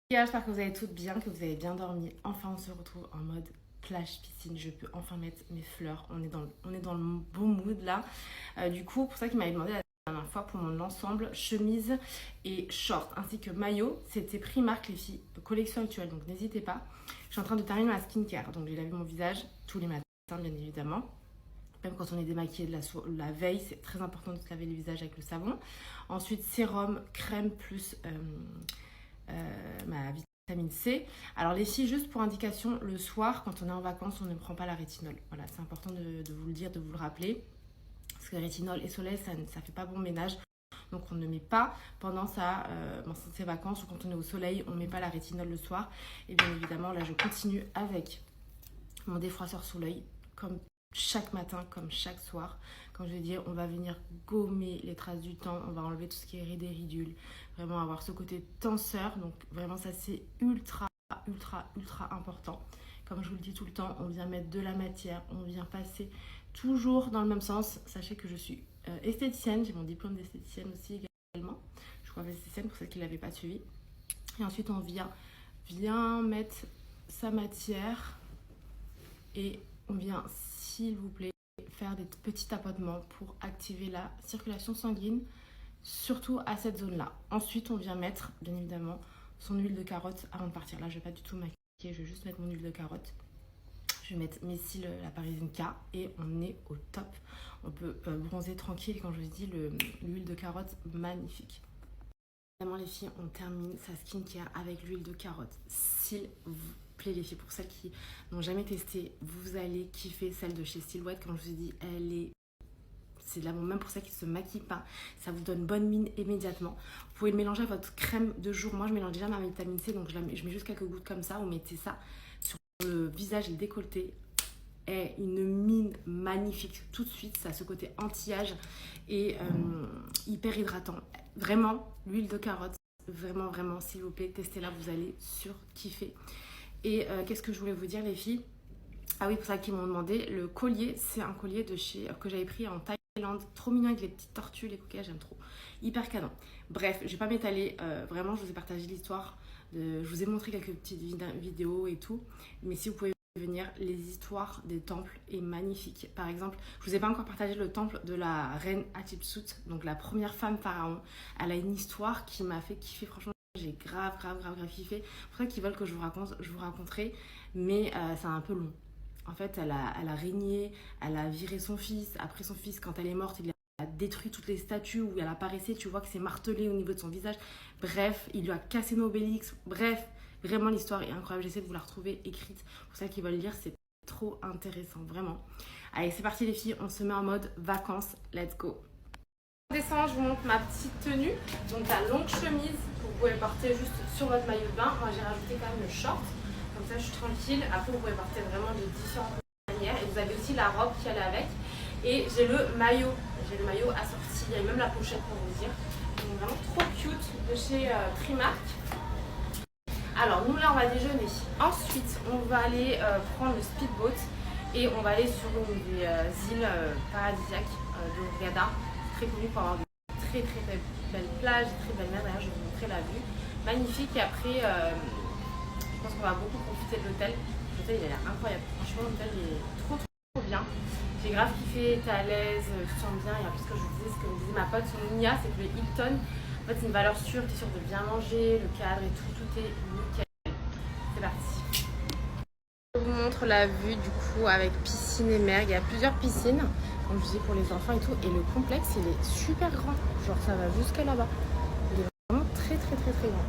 J'espère que vous allez toutes bien, que vous avez bien dormi. Enfin, on se retrouve en mode plage piscine. Je peux enfin mettre mes fleurs. On est dans le bon mood là. Du coup, pour ça qu'il m'avait demandé la dernière fois pour mon ensemble chemise et short ainsi que maillot. C'était Primark les filles, collection actuelle. Donc n'hésitez pas. Je suis en train de terminer ma skincare. Donc j'ai lavé mon visage tous les matins, bien évidemment. Même quand on est démaquillé la veille, c'est très important de se laver le visage avec le savon. Ensuite, sérum, crème plus ma vitamine C. Alors les filles, juste pour indication, le soir, quand on est en vacances, on ne prend pas la rétinol. Voilà, c'est important de vous le dire, de vous le rappeler. Parce que rétinol et soleil, ça ne fait pas bon ménage. Donc on ne met pas pendant ses vacances ou quand on est au soleil, on ne met pas la rétinol le soir. Et bien évidemment, là, je continue avec mon défroisseur sous l'œil, comme chaque matin, comme chaque soir. Comme je vais dire, on va venir gommer les traces du temps, on va enlever tout ce qui est rides et ridules, vraiment avoir ce côté tenseur. Donc vraiment ça c'est ultra important. Comme je vous le dis tout le temps, on vient mettre de la matière, on vient passer toujours dans le même sens. Sachez que je suis esthéticienne, j'ai mon diplôme d'esthéticienne aussi également. Je crois esthéticienne pour celles qui ne l'avaient pas suivi. Et ensuite on vient mettre sa matière et on vient, s'il vous plaît, faire des petits tapotements pour activer la circulation sanguine, surtout à cette zone-là. Ensuite, on vient mettre, bien évidemment, son huile de carotte avant de partir. Là, je ne vais pas du tout maquiller, je vais juste mettre mon huile de carotte. Je vais mettre mes cils, la Parisienne K, et on est au top. On peut bronzer tranquille, quand je vous dis, l'huile de carotte, magnifique. Évidemment, les filles, on termine sa skincare avec l'huile de carotte. S'il vous plaît, les filles, pour celles qui n'ont jamais testé, vous allez kiffer celle de chez Silhouette. Comme je vous ai dit, c'est de l'amour, même pour celles qui ne se maquillent pas. Ça vous donne bonne mine immédiatement. Vous pouvez le mélanger à votre crème de jour. Moi, je mélange déjà ma vitamine C, donc je mets juste quelques gouttes comme ça. Vous mettez ça sur le visage et le décolleté. Et une mine magnifique tout de suite. Ça a ce côté anti-âge et hyper hydratant. Vraiment, l'huile de carotte, vraiment, s'il vous plaît, testez-la, vous allez surkiffer. Et qu'est-ce que je voulais vous dire, les filles? Ah oui, pour ça qu'ils m'ont demandé, le collier, c'est un collier que j'avais pris en Thaïlande, trop mignon avec les petites tortues, les coquillages, j'aime trop, hyper canon. Bref, je vais pas m'étaler, vraiment, je vous ai partagé l'histoire, je vous ai montré quelques petites vidéos et tout, mais si vous pouvez venir, les histoires des temples est magnifique. Par exemple, je vous ai pas encore partagé le temple de la reine Hatshepsut, donc la première femme pharaon. Elle a une histoire qui m'a fait kiffer, franchement. J'ai grave kiffé. C'est pour ça qu'ils veulent que je vous raconterai, mais c'est un peu long. En fait, elle a régné, elle a viré son fils. Après son fils, quand elle est morte, il a détruit toutes les statues où elle apparaissait. Tu vois que c'est martelé au niveau de son visage. Bref, il lui a cassé Nobélix. Bref, vraiment l'histoire est incroyable. J'essaie de vous la retrouver écrite. Pour ça qu'ils veulent lire, c'est trop intéressant, vraiment. Allez, c'est parti les filles, on se met en mode vacances. Let's go. Je vous montre ma petite tenue, donc la longue chemise que vous pouvez porter juste sur votre maillot de bain. Moi j'ai rajouté quand même le short, comme ça je suis tranquille. Après vous pouvez porter vraiment de différentes manières et vous avez aussi la robe qui allait avec. Et j'ai le maillot assorti, il y a même la pochette pour vous dire. Donc vraiment trop cute de chez Primark. Alors nous là on va déjeuner, ensuite on va aller prendre le speedboat et on va aller sur une des îles paradisiaques de Hurghada. Très connu pour avoir de très belles plages, très belles mers. D'ailleurs, je vais vous montrer la vue. Magnifique. Et après, je pense qu'on va beaucoup profiter de l'hôtel. L'hôtel, il a l'air incroyable. Franchement, l'hôtel est trop bien. J'ai grave kiffé, t'es à l'aise, tu te sens bien. Et en plus, ce que je vous disais, ce que me disait ma pote, son Nia, c'est que le Hilton, en fait, c'est une valeur sûre. Tu es sûre de bien manger, le cadre et tout est nickel. C'est parti. Je vous montre la vue du coup avec piscine et mer. Il y a plusieurs piscines, comme je disais pour les enfants et tout. Et le complexe, il est super grand. Genre ça va jusqu'à là-bas. Il est vraiment très grand.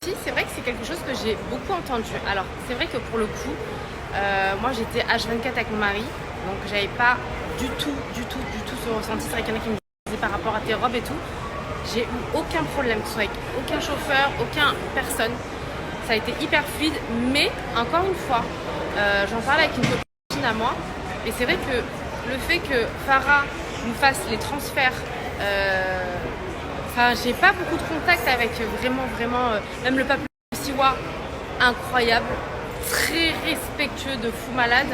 Si, c'est vrai que c'est quelque chose que j'ai beaucoup entendu. Alors c'est vrai que pour le coup, moi j'étais H24 avec mon mari. Donc j'avais pas du tout ce ressenti. C'est vrai qu'il y en a qui me disaient par rapport à tes robes et tout. J'ai eu aucun problème, que ce soit avec aucun chauffeur, aucun personne. Ça a été hyper fluide, mais encore une fois, j'en parlais avec une copine à moi, et c'est vrai que le fait que Farah nous fasse les transferts, j'ai pas beaucoup de contact avec vraiment, même le peuple siwa, incroyable, très respectueux de fou malade.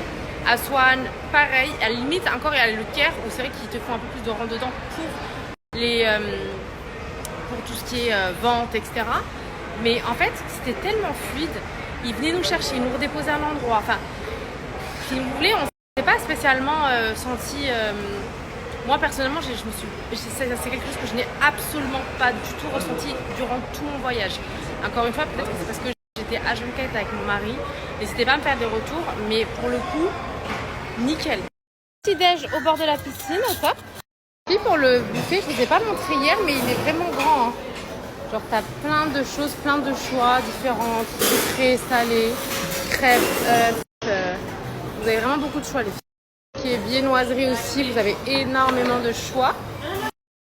Aswan, pareil, à la limite, encore il y a le Caire, où c'est vrai qu'ils te font un peu plus de rang dedans pour tout ce qui est vente, etc. Mais en fait, c'était tellement fluide. Ils venaient nous chercher, ils nous redéposaient à l'endroit. Enfin, si vous voulez, on ne s'est pas spécialement senti... moi, personnellement, c'est quelque chose que je n'ai absolument pas du tout ressenti durant tout mon voyage. Encore une fois, peut-être que c'est parce que j'étais H24 avec mon mari. N'hésitez pas à me faire des retours, mais pour le coup, nickel. Petit déj au bord de la piscine, au top. Puis pour le buffet, je ne vous ai pas montré hier, mais il est vraiment grand. Hein. Genre, t'as plein de choses, plein de choix différentes, sucré, salé, crêpes, vous avez vraiment beaucoup de choix, les filles. Qui est viennoiserie aussi, vous avez énormément de choix.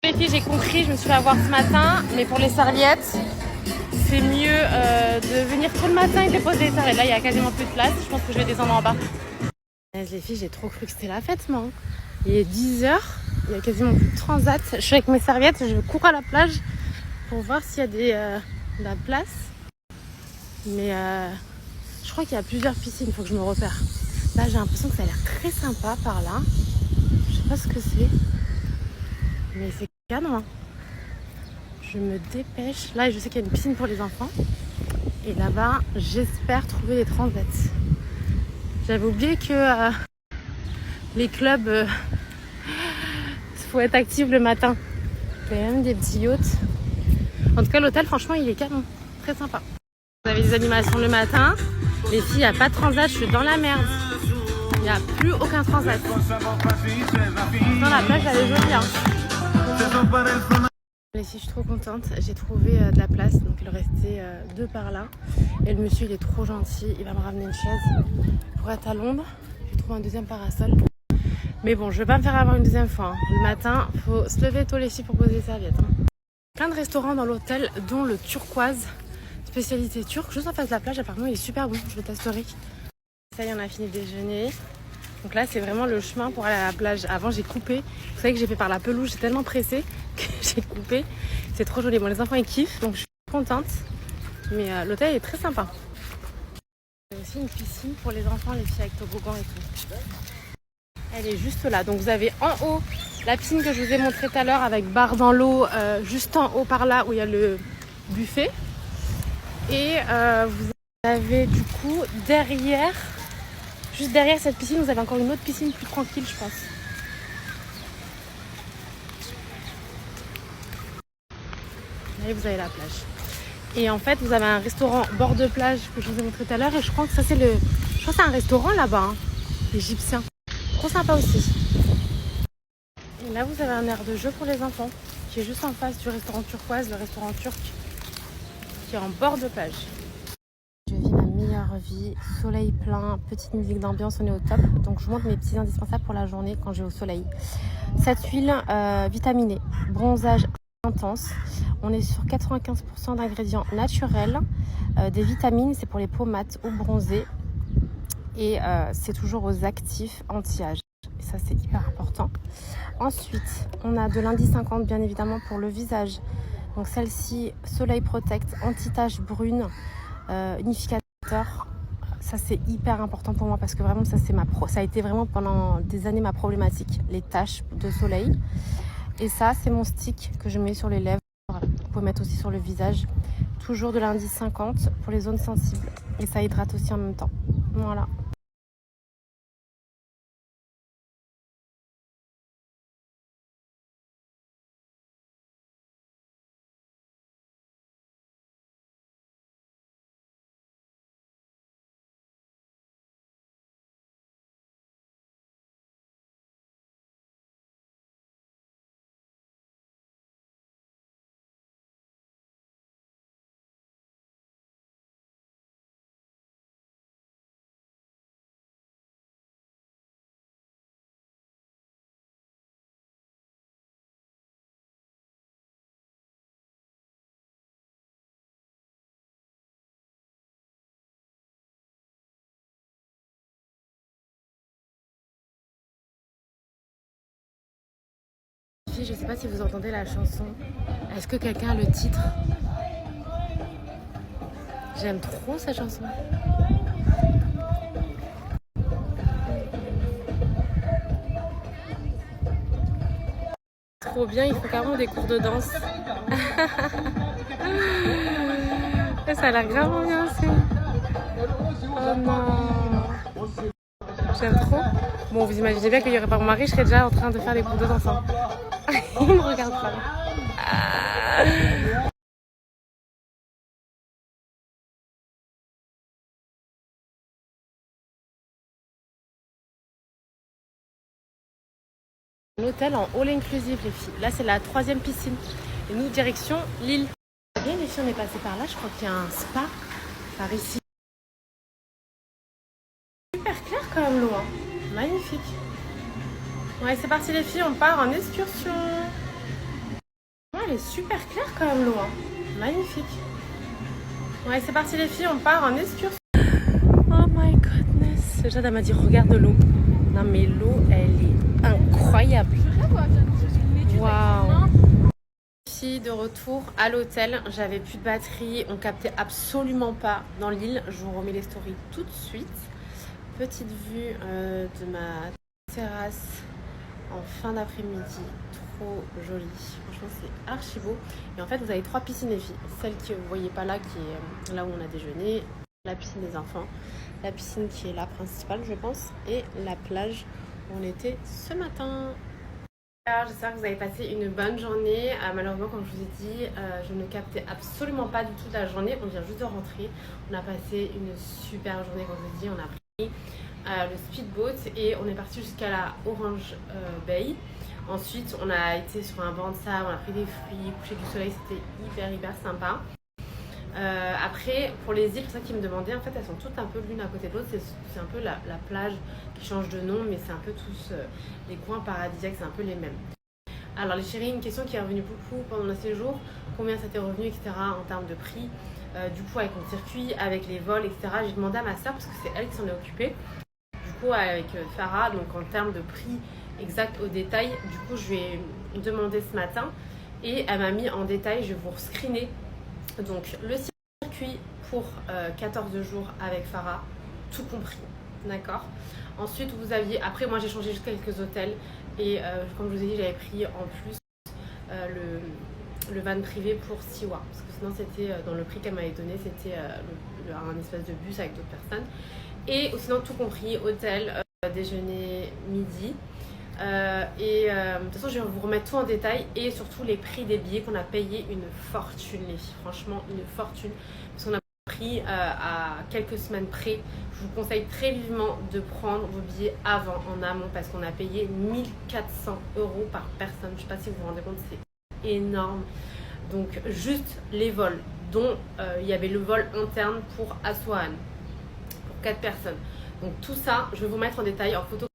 Les filles, j'ai compris, je me suis fait avoir ce matin, mais pour les serviettes, c'est mieux de venir tôt le matin et déposer les serviettes. Là, il n'y a quasiment plus de place, je pense que je vais descendre en bas. Les filles, j'ai trop cru que c'était la fête, moi. Il est 10h, il y a quasiment plus de transat. Je suis avec mes serviettes, je cours à la plage pour voir s'il y a de la place. Mais je crois qu'il y a plusieurs piscines, il faut que je me repère. Là, j'ai l'impression que ça a l'air très sympa par là. Je sais pas ce que c'est. Mais c'est canon. Hein. Je me dépêche. Là, je sais qu'il y a une piscine pour les enfants. Et là-bas, j'espère trouver les transats. J'avais oublié que les clubs, faut être actif le matin. Il y a même des petits yachts. En tout cas, l'hôtel, franchement, il est canon. Très sympa. Vous avez des animations le matin. Les filles, il n'y a pas de transat. Je suis dans la merde. Il n'y a plus aucun transat. Dans la plage, elle est jolie. Hein. Les filles, je suis trop contente. J'ai trouvé de la place. Donc, il restait 2 par là. Et le monsieur, il est trop gentil. Il va me ramener une chaise pour être à l'ombre. J'ai trouvé un deuxième parasol. Mais bon, je ne vais pas me faire avoir une deuxième fois. Hein. Le matin, il faut se lever tôt les filles pour poser les serviettes. Hein. Plein de restaurants dans l'hôtel, dont le Turquoise, spécialité turque. Juste en face de la plage, apparemment, il est super bon. Je le testerai. Ça y est, on a fini de déjeuner. Donc là, c'est vraiment le chemin pour aller à la plage. Avant, j'ai coupé. Vous savez que j'ai fait par la pelouse. J'étais tellement pressée que j'ai coupé. C'est trop joli. Bon, les enfants, ils kiffent. Donc, je suis contente. Mais l'hôtel est très sympa. Il y a aussi une piscine pour les enfants, les filles avec toboggan et tout. Elle est juste là. Donc, vous avez en haut la piscine que je vous ai montrée tout à l'heure avec barre dans l'eau. Juste en haut par là où il y a le buffet. Et vous avez du coup derrière... Juste derrière cette piscine, vous avez encore une autre piscine plus tranquille, je pense. Là, vous avez la plage. Et en fait, vous avez un restaurant bord de plage que je vous ai montré tout à l'heure. Et je crois que ça, c'est le... Je crois que c'est un restaurant là-bas, hein, égyptien. Trop sympa aussi. Et là, vous avez un aire de jeu pour les enfants, qui est juste en face du restaurant Turquoise, le restaurant turc, qui est en bord de plage. Je vis ma meilleure vie, soleil plein, petite musique d'ambiance, on est au top. Donc je vous montre mes petits indispensables pour la journée quand je vais au soleil. Cette huile vitaminée, bronzage intense. On est sur 95% d'ingrédients naturels, des vitamines, c'est pour les peaux mates ou bronzées. Et c'est toujours aux actifs anti-âge. Et ça, c'est hyper important. Ensuite, on a de l'indice 50, bien évidemment, pour le visage. Donc celle-ci, Soleil Protect, anti-taches brunes. Unificateur, ça c'est hyper important pour moi parce que vraiment ça a été vraiment pendant des années ma problématique, les taches de soleil. Et ça c'est mon stick que je mets sur les lèvres. Vous pouvez mettre aussi sur le visage. Toujours de l'indice 50 pour les zones sensibles et ça hydrate aussi en même temps. Voilà. Je sais pas si vous entendez la chanson. Est-ce que quelqu'un a le titre? J'aime trop cette chanson. Trop bien, il faut carrément des cours de danse. ça a l'air grave bien aussi. Oh non. J'aime trop. Bon, vous imaginez bien qu'il n'y aurait pas mon mari, je serais déjà en train de faire les cours d'eau ensemble. Il me regarde pas. L'hôtel en all inclusive, les filles. Là, c'est la 3e piscine. Et nous, direction Lille. Bien, les filles, on est passé par là. Je crois qu'il y a un spa par ici. Super clair quand même, l'eau. Hein. Magnifique. Ouais, c'est parti, les filles. On part en excursion. Ouais, elle est super claire quand même, l'eau. Hein. Magnifique. Ouais, c'est parti, les filles. On part en excursion. Oh my goodness. Jade, elle m'a dit, regarde l'eau. Non, mais l'eau, elle est incroyable. Waouh. Ici, de retour à l'hôtel, j'avais plus de batterie, on captait absolument pas dans l'île. Je vous remets les stories tout de suite. Petite vue de ma terrasse en fin d'après-midi, trop jolie. Franchement, c'est archi beau. Et en fait, vous avez 3 piscines, les filles. Celle que vous voyez pas là, qui est là où on a déjeuné, la piscine des enfants, la piscine qui est la principale, je pense, et la plage où on était ce matin. J'espère que vous avez passé une bonne journée. Malheureusement, comme je vous ai dit, je ne captais absolument pas du tout la journée. On vient juste de rentrer. On a passé une super journée, comme je vous ai dit. On a pris le speedboat et on est parti jusqu'à la Orange Bay. Ensuite, on a été sur un banc de sable, on a pris des fruits, coucher du soleil, c'était hyper sympa. Après, pour les îles, pour ça qu'ils me demandaient, en fait, elles sont toutes un peu l'une à côté de l'autre. C'est un peu la plage qui change de nom, mais c'est un peu tous les coins paradisiaques, c'est un peu les mêmes. Alors, les chéris, une question qui est revenue beaucoup pendant le séjour, combien ça t'est revenu, etc., en termes de prix, du coup, avec mon circuit, avec les vols, etc. J'ai demandé à ma soeur, parce que c'est elle qui s'en est occupée, du coup, avec Farah, donc en termes de prix exact au détail, du coup, je lui ai demandé ce matin, et elle m'a mis en détail, je vais vous screener. Donc le circuit pour 14 jours avec Farah, tout compris, d'accord. Ensuite vous aviez, après moi j'ai changé juste quelques hôtels et comme je vous ai dit j'avais pris en plus le van privé pour 6 mois. Parce que sinon c'était dans le prix qu'elle m'avait donné, c'était un espèce de bus avec d'autres personnes. Et sinon tout compris, hôtel, déjeuner, midi. De toute façon je vais vous remettre tout en détail et surtout les prix des billets qu'on a payé une fortune, les filles, franchement une fortune, parce qu'on a pris à quelques semaines près. Je vous conseille très vivement de prendre vos billets avant, en amont, parce qu'on a payé 1400 € par personne. Je ne sais pas si vous vous rendez compte, c'est énorme. Donc juste les vols, dont il y avait le vol interne pour Aswan pour 4 personnes. Donc tout ça je vais vous mettre en détail en photo,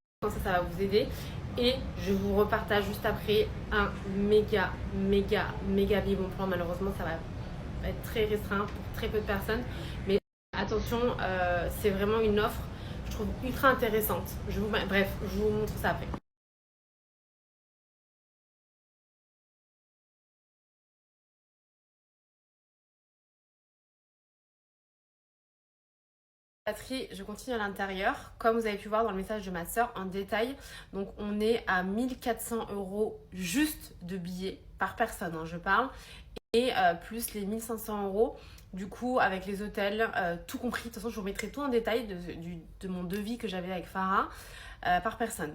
ça va vous aider. Et je vous repartage juste après un méga billet bon plan. Malheureusement ça va être très restreint pour très peu de personnes, mais attention, c'est vraiment une offre je trouve ultra intéressante. Bref, je vous montre ça après. Batterie, je continue à l'intérieur. Comme vous avez pu voir dans le message de ma soeur en détail, donc on est à 1400 € juste de billets par personne, hein, je parle, et plus les 1500 € du coup avec les hôtels, tout compris. De toute façon, je vous mettrai tout en détail de mon devis que j'avais avec Farah par personne.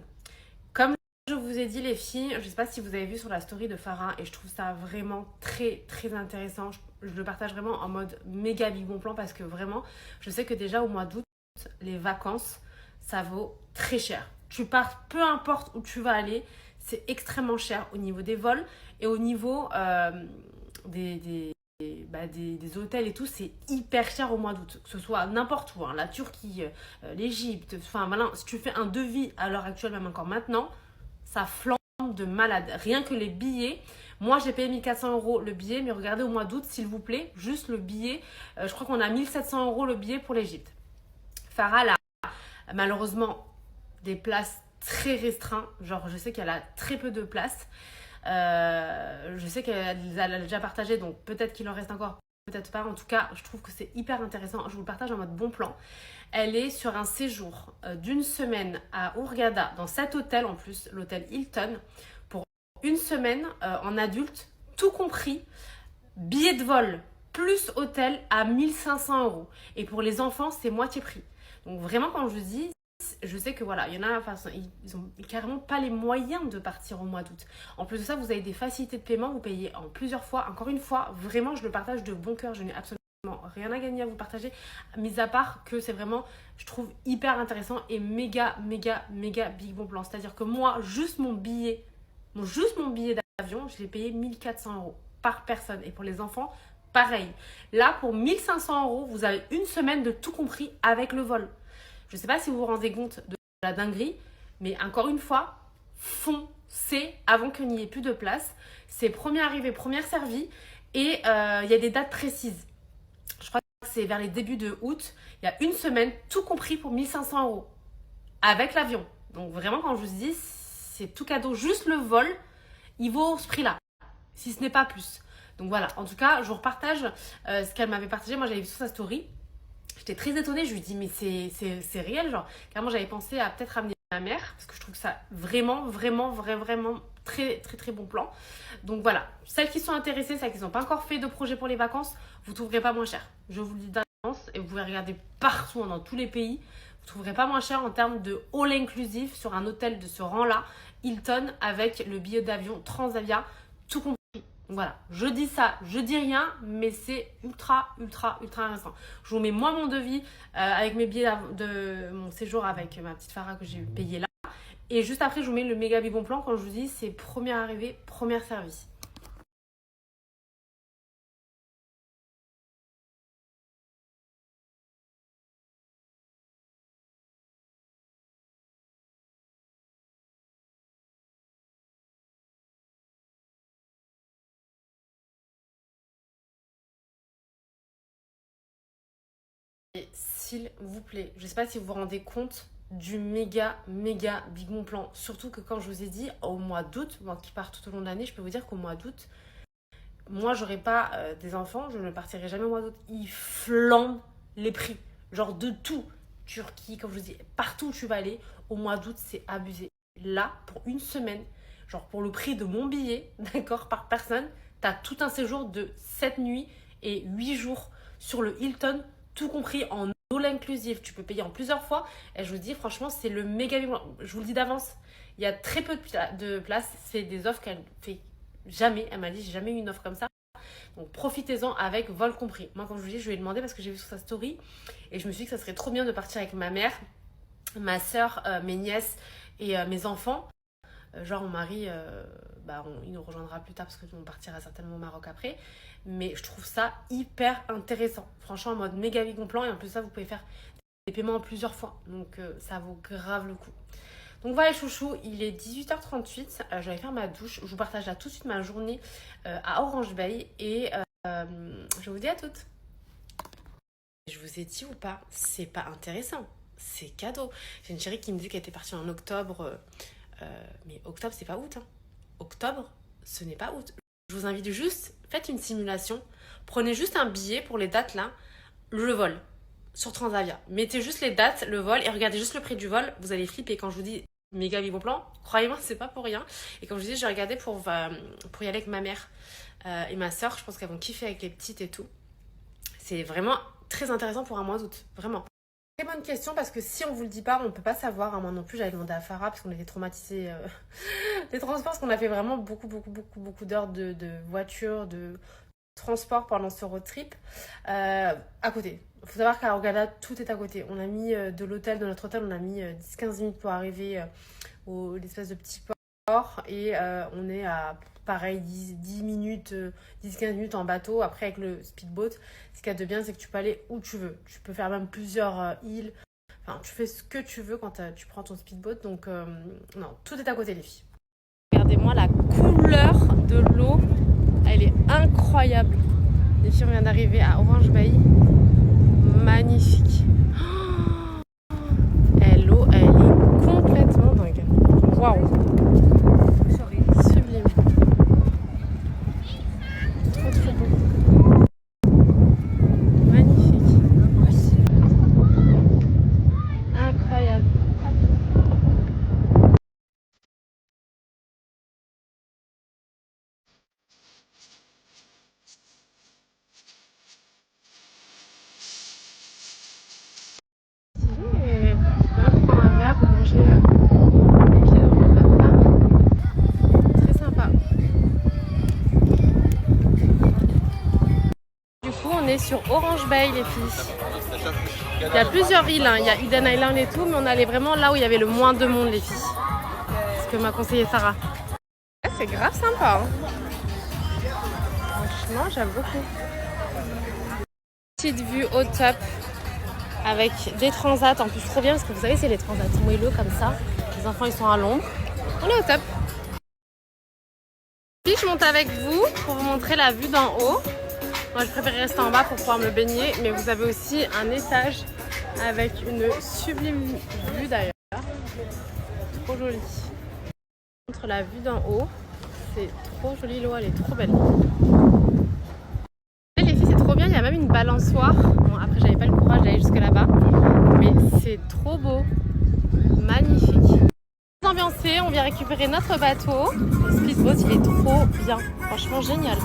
Comme je vous ai dit, les filles, je ne sais pas si vous avez vu sur la story de Farah et je trouve ça vraiment très intéressant. Je le partage vraiment en mode méga big bon plan parce que vraiment, je sais que déjà au mois d'août, les vacances, ça vaut très cher. Tu pars, peu importe où tu vas aller, c'est extrêmement cher au niveau des vols et au niveau des hôtels et tout, c'est hyper cher au mois d'août, que ce soit n'importe où, hein, la Turquie, l'Égypte, enfin voilà, si tu fais un devis à l'heure actuelle, même encore maintenant, ça flambe de malade. Rien que les billets, moi j'ai payé 1400 € le billet, mais regardez au mois d'août s'il vous plaît, juste le billet, je crois qu'on a 1700 € le billet pour l'Égypte. Farah là, malheureusement des places très restreintes, genre je sais qu'elle a très peu de places. Je sais qu'elle a déjà partagé, donc peut-être qu'il en reste encore, peut-être pas. En tout cas, je trouve que c'est hyper intéressant. Je vous le partage en mode bon plan. Elle est sur un séjour d'une semaine à Hurghada, dans cet hôtel en plus, l'hôtel Hilton, pour une semaine en adulte, tout compris. Billet de vol plus hôtel à 1500 €. Et pour les enfants, c'est moitié prix. Donc vraiment, quand je vous dis, je sais que voilà, il y en a, enfin, ils ont carrément pas les moyens de partir au mois d'août. En plus de ça, vous avez des facilités de paiement, vous payez en plusieurs fois. Encore une fois, vraiment, je le partage de bon cœur, je n'ai absolument rien à gagner à vous partager, mis à part que c'est vraiment, je trouve, hyper intéressant et méga big bon plan. C'est-à-dire que moi, juste mon billet d'avion, je l'ai payé 1400 € par personne. Et pour les enfants, pareil. Là, pour 1500 €, vous avez une semaine de tout compris avec le vol. Je ne sais pas si vous vous rendez compte de la dinguerie, mais encore une fois, foncez avant qu'il n'y ait plus de place. C'est première arrivée, première servie. Et il y a des dates précises. Je crois que c'est vers les débuts de août. Il y a une semaine, tout compris pour 1500 € avec l'avion. Donc vraiment, quand je vous dis, c'est tout cadeau. Juste le vol, il vaut ce prix-là, si ce n'est pas plus. Donc voilà, en tout cas, je vous repartage ce qu'elle m'avait partagé. Moi, j'avais vu sur sa story. J'étais très étonnée. Je lui dis, mais c'est réel, genre. Carrément, j'avais pensé à peut-être ramener ma mère, parce que je trouve que ça vraiment très bon plan. Donc voilà, celles qui sont intéressées, celles qui n'ont pas encore fait de projet pour les vacances, vous ne trouverez pas moins cher. Je vous le dis d'avance, et vous pouvez regarder partout, dans tous les pays. Vous ne trouverez pas moins cher en termes de all inclusive sur un hôtel de ce rang-là, Hilton, avec le billet d'avion Transavia, tout compris. Voilà, je dis ça, je dis rien, mais c'est ultra intéressant. Je vous mets moi mon devis avec mes billets de mon séjour avec ma petite Farah que j'ai payé là. Et juste après, je vous mets le méga bon plan. Quand je vous dis, c'est première arrivée, première service. Et s'il vous plaît, je ne sais pas si vous vous rendez compte du méga big bon plan. Surtout que quand je vous ai dit, au mois d'août, moi qui pars tout au long de l'année, je peux vous dire qu'au mois d'août, moi j'aurais pas des enfants, je ne partirai jamais au mois d'août. Ils flambent les prix, genre de tout. Turquie, comme je vous dis, partout où tu vas aller, au mois d'août, c'est abusé. Là, pour une semaine, genre pour le prix de mon billet, d'accord, par personne, t'as tout un séjour de 7 nuits et 8 jours sur le Hilton, tout compris en all inclusive. Tu peux payer en plusieurs fois. Et je vous dis, franchement, c'est le méga. Je vous le dis d'avance, il y a très peu de place. C'est des offres qu'elle fait jamais. Elle m'a dit, j'ai jamais eu une offre comme ça. Donc profitez-en avec vol compris. Moi, comme je vous dis, je lui ai demandé parce que j'ai vu sur sa story et je me suis dit que ça serait trop bien de partir avec ma mère, ma soeur, mes nièces et mes enfants. Genre mon mari, il nous rejoindra plus tard parce qu'on partira certainement au Maroc après. Mais je trouve ça hyper intéressant. Franchement, en mode méga bon plan. Et en plus ça, vous pouvez faire des paiements en plusieurs fois. Donc ça vaut grave le coup. Donc voilà les chouchous, il est 18h38, je vais faire ma douche. Je vous partage là tout de suite ma journée à Orange Bay et je vous dis à toutes. Je vous ai dit ou pas, c'est pas intéressant, c'est cadeau. J'ai une chérie qui me dit qu'elle était partie en octobre, mais octobre c'est pas août. Hein. Octobre, ce n'est pas août. Je vous invite juste, faites une simulation, prenez juste un billet pour les dates là, le vol. Sur Transavia. Mettez juste les dates, le vol et regardez juste le prix du vol. Vous allez flipper. Quand je vous dis méga bon plan, croyez-moi, c'est pas pour rien. Et comme je vous dis, j'ai regardé pour y aller avec ma mère et ma soeur. Je pense qu'elles vont kiffer avec les petites et tout. C'est vraiment très intéressant pour un mois d'août. Vraiment. Très bonne question parce que si on vous le dit pas, on peut pas savoir. Hein. Moi non plus, j'avais demandé à Farah parce qu'on était traumatisés des transports parce qu'on a fait vraiment beaucoup d'heures de voiture, de transport pendant ce road trip à côté. Il faut savoir qu'à Hurghada, tout est à côté. On a mis de notre hôtel, on a mis 10-15 minutes pour arriver au l'espèce de petit port et on est à pareil 10 minutes, 10-15 minutes en bateau. Après avec le speedboat, ce qu'il y a de bien c'est que tu peux aller où tu veux. Tu peux faire même plusieurs îles. Enfin, tu fais ce que tu veux quand tu prends ton speedboat. Donc non, tout est à côté les filles. Regardez-moi la couleur de l'eau. Elle est incroyable. Les filles, on vient d'arriver à Orange Bay. Magnifique. L'eau, elle est complètement dingue. Waouh. Sublime. Trop beau. Magnifique. Incroyable. est sur Orange Bay, les filles. Il y a plusieurs îles, hein. Il y a Eden Island et tout, mais on allait vraiment là où il y avait le moins de monde, les filles. C'est ce que m'a conseillé Sarah. C'est grave sympa, hein. Franchement, j'aime beaucoup. Petite vue au top avec des transats. En plus, trop bien parce que vous savez, c'est les transats moelleux comme ça. Les enfants, ils sont à l'ombre. On est au top. Puis je monte avec vous pour vous montrer la vue d'en haut. Moi, je préfère rester en bas pour pouvoir me baigner, mais vous avez aussi un étage avec une sublime vue d'ailleurs. Trop jolie. Entre la vue d'en haut, c'est trop joli, l'eau, elle est trop belle. Et les filles, c'est trop bien, il y a même une balançoire. Bon, après, j'avais pas le courage d'aller jusque là-bas, mais c'est trop beau, magnifique. Ambiancé, on vient récupérer notre bateau. Le speedboat, il est trop bien, franchement génial.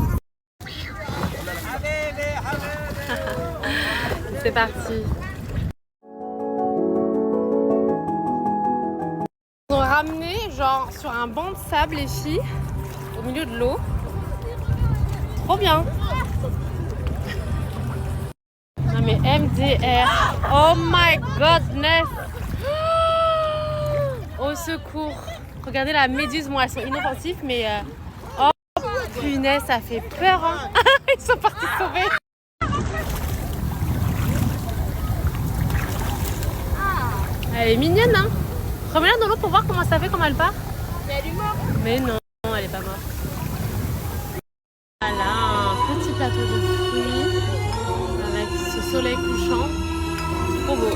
C'est parti. Ils ont ramené genre sur un banc de sable les filles au milieu de l'eau. Trop bien. Non mais MDR. Oh my godness. Au secours. Regardez la méduse. Bon, elles sont inoffensives mais oh punaise, ça fait peur, hein. Ils sont partis sauver. Elle est mignonne, hein. Remets-la dans l'eau pour voir comment ça fait, comment elle part. Mais elle est morte. Mais non, elle est pas morte. Voilà, un petit plateau de fruits avec ce soleil couchant. Trop beau.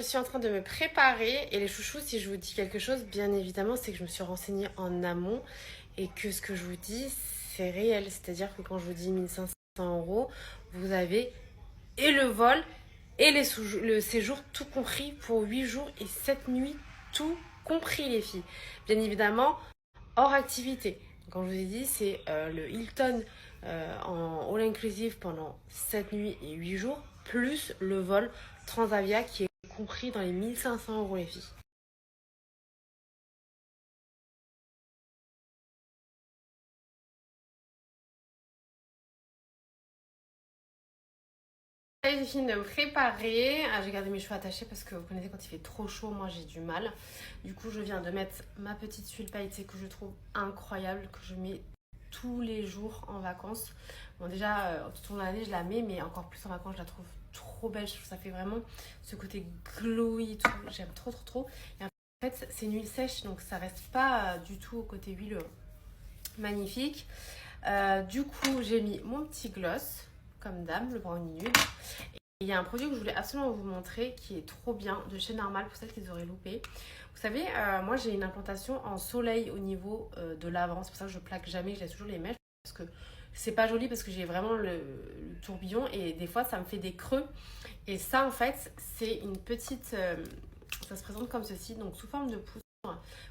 suis en train de me préparer. Et les chouchous, si je vous dis quelque chose, bien évidemment, c'est que je me suis renseignée en amont. Et que ce que je vous dis, c'est réel. C'est-à-dire que quand je vous dis 1500 €, vous avez et le vol et le séjour tout compris pour 8 jours et 7 nuits, tout compris les filles. Bien évidemment, hors activité. Comme je vous ai dit, c'est le Hilton en all inclusive pendant 7 nuits et 8 jours, plus le vol Transavia qui est compris dans les 1500 € les filles. J'ai fini de me préparer. J'ai gardé mes cheveux attachés parce que vous connaissez quand il fait trop chaud, moi j'ai du mal. Du coup, je viens de mettre ma petite tuile pailletée que je trouve incroyable, que je mets tous les jours en vacances. Bon, déjà, tout au long de l'année, je la mets, mais encore plus en vacances, je la trouve trop belle. Je trouve que ça fait vraiment ce côté glowy et tout. J'aime trop, trop, trop. Et en fait, c'est une huile sèche, donc ça reste pas du tout au côté huile magnifique. Du coup, j'ai mis mon petit gloss, comme dame, le brownie nude. Et il y a un produit que je voulais absolument vous montrer qui est trop bien, de chez Normal, pour celles qui auraient loupé. Vous savez, moi j'ai une implantation en soleil au niveau de l'avant. C'est pour ça que je plaque jamais, je laisse toujours les mèches. Parce que c'est pas joli, parce que j'ai vraiment le tourbillon et des fois ça me fait des creux. Et ça en fait, c'est une petite... ça se présente comme ceci, donc sous forme de pouce.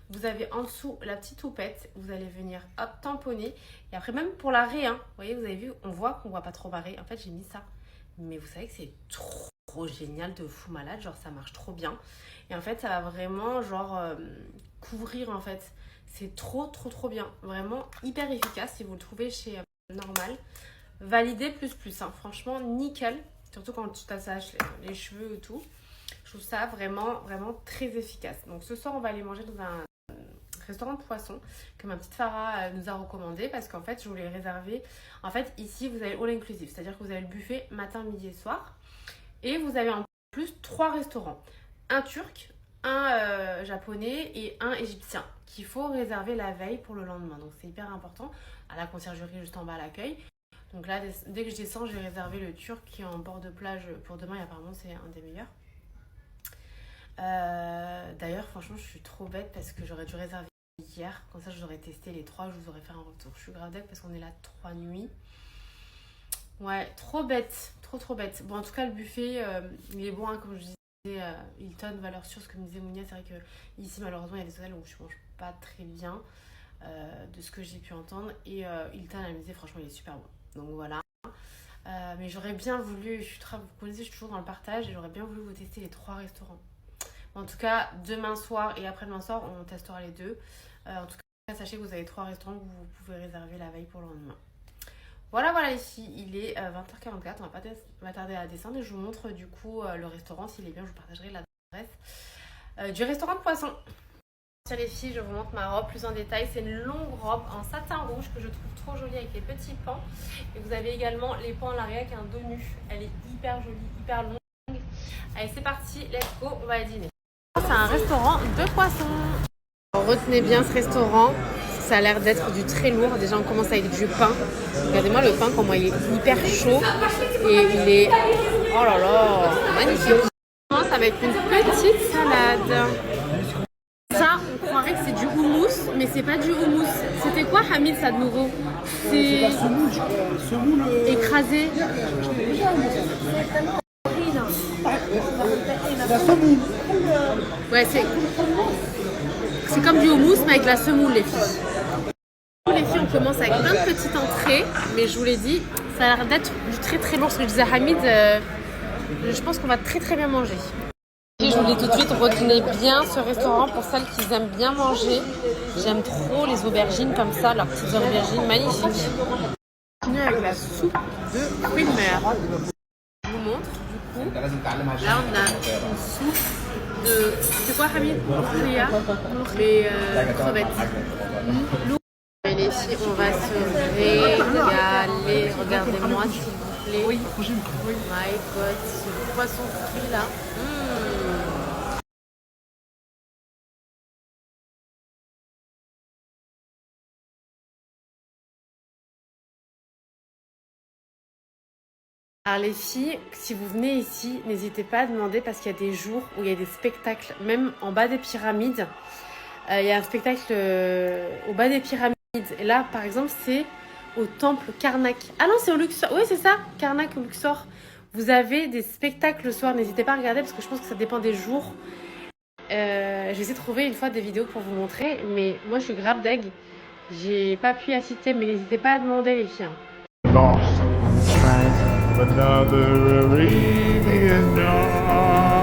Vous avez en dessous la petite houppette, vous allez venir hop tamponner et après même pour la raie, hein, vous voyez, vous avez vu, on voit qu'on voit pas trop barrer. En fait j'ai mis ça, mais vous savez que c'est trop génial, de fou malade, genre ça marche trop bien et en fait ça va vraiment genre couvrir en fait, c'est trop bien, vraiment hyper efficace. Si vous le trouvez chez Normal, validé plus, hein, franchement nickel, surtout quand tu t'attaches les cheveux et tout. Je trouve ça vraiment très efficace. Donc ce soir, on va aller manger dans un restaurant de poisson que ma petite Farah nous a recommandé parce qu'en fait, je voulais réserver. En fait, ici, vous avez all inclusive, c'est-à-dire que vous avez le buffet matin, midi et soir. Et vous avez en plus 3 restaurants. Un turc, un japonais et un égyptien qu'il faut réserver la veille pour le lendemain. Donc c'est hyper important. À la conciergerie juste en bas à l'accueil. Donc là, dès que je descends, j'ai réservé le turc qui est en bord de plage pour demain et apparemment c'est un des meilleurs. D'ailleurs, franchement, je suis trop bête parce que j'aurais dû réserver hier. Comme ça, j'aurais testé les 3, je vous aurais fait un retour. Je suis grave bête parce qu'on est là 3 nuits. Ouais, trop bête. Trop bête. Bon, en tout cas, le buffet, il est bon, hein, comme je disais. Hilton, valeur sûre, ce que me disait Mounia. C'est vrai que ici, malheureusement, il y a des hôtels où je mange pas très bien de ce que j'ai pu entendre. Et Hilton, elle me disait, franchement, il est super bon. Donc voilà. Mais j'aurais bien voulu, vous connaissez, je suis toujours dans le partage et j'aurais bien voulu vous tester les 3 restaurants. En tout cas, demain soir et après-demain soir, on testera les 2. En tout cas, sachez que vous avez 3 restaurants que vous pouvez réserver la veille pour le lendemain. Voilà les filles, il est 20h44, on va pas m'attarder à descendre et je vous montre du coup le restaurant. S'il est bien, je vous partagerai l'adresse du restaurant de poisson. Les filles, je vous montre ma robe plus en détail. C'est une longue robe en satin rouge que je trouve trop jolie avec les petits pans. Et vous avez également les pans à l'arrière avec un dos nu. Elle est hyper jolie, hyper longue. Allez, c'est parti, let's go, on va dîner. C'est un restaurant de poisson. Alors, retenez bien ce restaurant, ça a l'air d'être du très lourd. Déjà, on commence avec du pain. Regardez-moi le pain, comment il est hyper chaud. Et il est, oh là là, magnifique. On commence avec une petite salade. Ça, on croirait que c'est du houmous, mais c'est pas du houmous. C'était quoi, Hamid, ça de nouveau? C'est semoule écrasé. La semoule. Ouais, c'est comme du houmous, mais avec la semoule, les filles. Les filles, on commence avec plein de petites entrées, mais je vous l'ai dit, ça a l'air d'être du très lourd. Ce que je disais à Hamid, je pense qu'on va très bien manger. Et je vous dis tout de suite, retenez bien ce restaurant pour celles qui aiment bien manger. J'aime trop les aubergines comme ça, leurs petites aubergines magnifiques. On continue avec la soupe de fruits de mer. Je vous montre du coup. Là on a une soupe de... C'est quoi Hamid? Les crevettes. Et les filles, on va se régaler. Regardez-moi s'il vous plaît. Oui. My God, ce poisson frit là. Alors les filles, si vous venez ici, n'hésitez pas à demander parce qu'il y a des jours où il y a des spectacles, même en bas des pyramides. Il y a un spectacle au bas des pyramides. Et là, par exemple, c'est au temple Karnak. Ah non, c'est au Luxor. Oui, c'est ça, Karnak au Luxor. Vous avez des spectacles le soir. N'hésitez pas à regarder parce que je pense que ça dépend des jours. Je vais essayer de trouver une fois des vidéos pour vous montrer. Mais moi, je suis grave deg. J'ai pas pu assister, mais n'hésitez pas à demander les filles. Lost, another Arabian night.